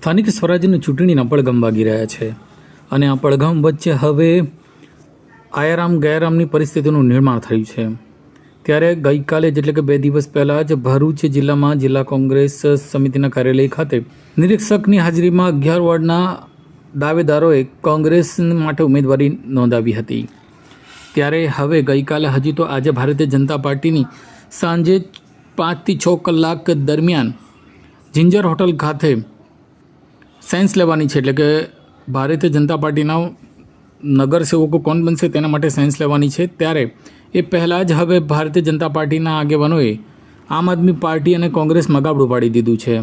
સ્થાનિક સ્વરાજ્યની ચૂંટણીના પડઘમ વાગી રહ્યા છે અને આ પડઘમ વચ્ચે હવે આયારામ ગયારામની પરિસ્થિતિનું નિર્માણ થયું છે. ત્યારે ગઈકાલે એટલે કે 2 દિવસ પહેલાં જ ભરૂચ જિલ્લામાં જિલ્લા કોંગ્રેસ સમિતિના કાર્યાલય ખાતે નિરીક્ષકની હાજરીમાં 11 વોર્ડના દાવેદારોએ કોંગ્રેસ માટે ઉમેદવારી નોંધાવી હતી. ત્યારે હવે ગઈકાલે હજી તો આજે ભારતીય જનતા પાર્ટીની સાંજે 5 થી 6 કલાક દરમિયાન જિંજર હોટલ ખાતે સાયન્સ લેવાની છે. એટલે કે ભારતીય જનતા પાર્ટીના નગરસેવકો કોણ બનશે તેના માટે સાયન્સ લેવાની છે. ત્યારે એ પહેલાં જ હવે ભારતીય જનતા પાર્ટીના આગેવાનોએ આમ આદમી પાર્ટી અને કોંગ્રેસ મગાબડું પાડી દીધું છે.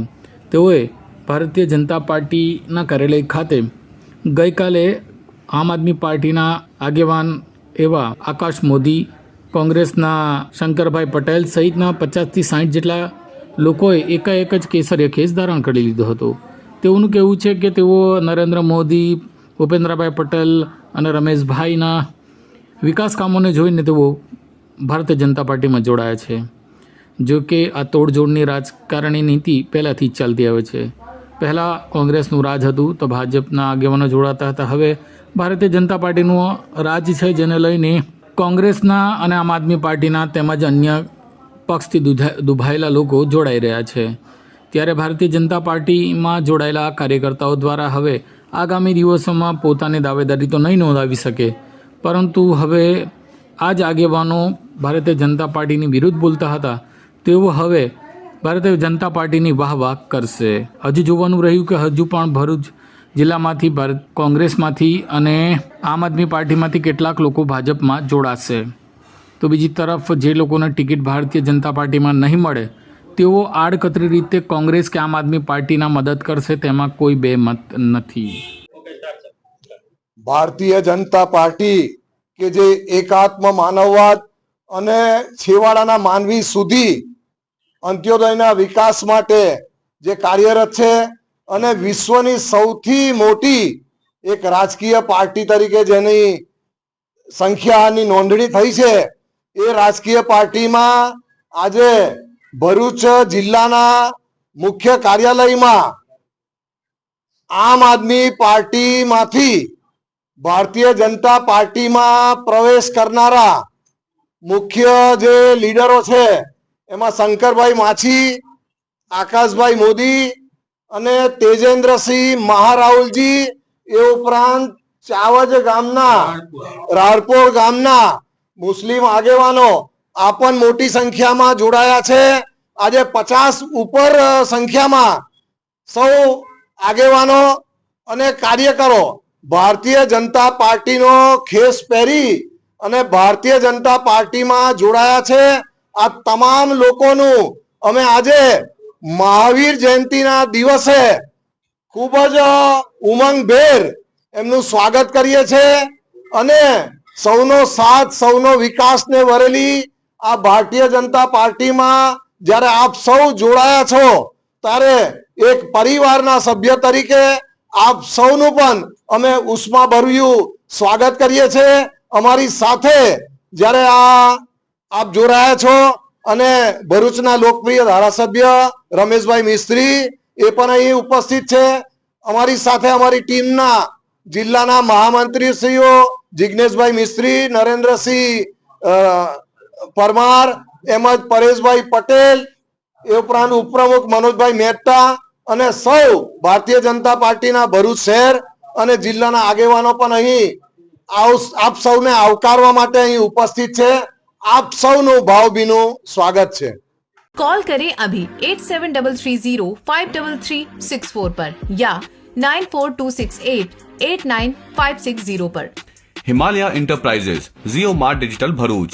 તેઓએ ભારતીય જનતા પાર્ટીના કાર્યાલય ખાતે ગઈકાલે આમ આદમી પાર્ટીના આગેવાન એવા આકાશ મોદી, કોંગ્રેસના શંકરભાઈ પટેલ સહિતના 50 થી 60 જેટલા લોકોએ એકાએક જ કેસરીય કેસ ધારણ કરી લીધો હતો. તેઓનું કહેવું છે કે તેઓ નરેન્દ્ર મોદી, ભૂપેન્દ્રભાઈ પટેલ અને રમેશભાઈના વિકાસ કામોને જોઈને તેઓ ભારતીય જનતા પાર્ટીમાં જોડાયા છે. જો કે આ તોડજોડની રાજકારણી નીતિ પહેલાંથી જ ચાલતી આવે છે. પહેલાં કોંગ્રેસનું રાજ હતું તો ભાજપના આગેવાનો જોડાતા હતા. હવે ભારતીય જનતા પાર્ટીનું રાજ છે, જેને લઈને કોંગ્રેસના અને આમ આદમી પાર્ટીના તેમજ અન્ય પક્ષથી દુભાયેલા લોકો જોડાઈ રહ્યા છે. ત્યારે ભારતીય જનતા પાર્ટીમાં જોડાયેલા કાર્યકર્તાઓ દ્વારા હવે આગામી દિવસોમાં પોતાની દાવેદારી તો નહીં નોંધાવી શકે, પરંતુ હવે આ જ આગેવાનો ભારતીય જનતા પાર્ટીની વિરુદ્ધ બોલતા હતા તેઓ હવે ભારતીય જનતા પાર્ટીની વાહ કરશે. હજુ જોવાનું રહ્યું કે હજુ પણ ભરૂચ જિલ્લામાંથી કોંગ્રેસમાંથી અને આમ આદમી પાર્ટીમાંથી કેટલાક લોકો ભાજપમાં જોડાશે. તો બીજી તરફ જે લોકોને ટિકિટ ભારતીય જનતા પાર્ટીમાં નહીં મળે તેઓ આડકતરી રીતે કોંગ્રેસ કે આમ આદમી પાર્ટીના મદદ કરશે, તેમાં કોઈ બે મત નથી. ભારતીય જનતા પાર્ટી કે જે એકાત્મ માનવવાદ અને છેવાડાના માનવી સુધી અંત્યોદયના વિકાસ માટે જે કાર્યરત છે અને વિશ્વની સૌથી મોટી એક રાજકીય પાર્ટી તરીકે જેની સંખ્યાની નોંધણી થઈ છે, એ રાજકીય પાર્ટીમાં આજે ભરૂચ જિલ્લાના મુખ્ય કાર્યાલયમાં આમ આદમી પાર્ટીમાંથી ભારતીય જનતા પાર્ટીમાં પ્રવેશ કરનારા મુખ્ય જે લીડરો છે એમાં શંકરભાઈ માછી, આકાશભાઈ મોદી અને તેજેન્દ્રસિંહ મહારાઉલજી, એ ઉપરાંત ચાવજ ગામના રાળપોર ગામના મુસ્લિમ આગેવાનો આ પણ મોટી સંખ્યામાં જોડાયા છે. આજે 50 ઉપર સંખ્યામાં સૌ આગેવાનો અને કાર્યકરો ભારતીય જનતા પાર્ટીનો ખેસ પહેરી અને ભારતીય જનતા પાર્ટીમાં જોડાયા છે. આ તમામ લોકોનું અમે આજે મહાવીર જયંતિના દિવસે ખૂબ જ ઉમંગભેર એમનું સ્વાગત કરીએ છીએ અને સૌનો સાથ, સૌનો વિકાસને વરેલી આ ભારતીય જનતા પાર્ટીમાં જ્યારે આપ સૌ જોડાયા છો ત્યારે એક પરિવારના સભ્ય તરીકે આપ સૌનું પણ અમે ઉષ્માભર્યું સ્વાગત કરીએ છીએ. અમારી સાથે જ્યારે આપ જોડાયા છો અને ભરૂચના લોકપ્રિય ધારાસભ્ય રમેશભાઈ મિસ્ત્રી એ પણ અહીં ઉપસ્થિત છે. અમારી સાથે અમારી ટીમના જિલ્લાના મહામંત્રીશ્રીઓ જિજ્ઞેશભાઈ મિસ્ત્રી, નરેન્દ્રસિંહ પરમાર એમજ પરેશભાઈ પટેલ, એ ઉપરાંત ઉપપ્રમુખ મનોજભાઈ મહેતા અને સૌ ભારતીય જનતા પાર્ટીના ભરૂચ શહેર અને જિલ્લાના આગેવાનો પણ અહીં આપ સૌને આવકારવા માટે અહીં ઉપસ્થિત છે. આપ સૌનું ભાવભીનું સ્વાગત છે. कॉल करें अभी 8733053364 पर या 9426889560 पर. हिमालय इंटरप्राइजेज, जियो मार्ट डिजिटल भरूच,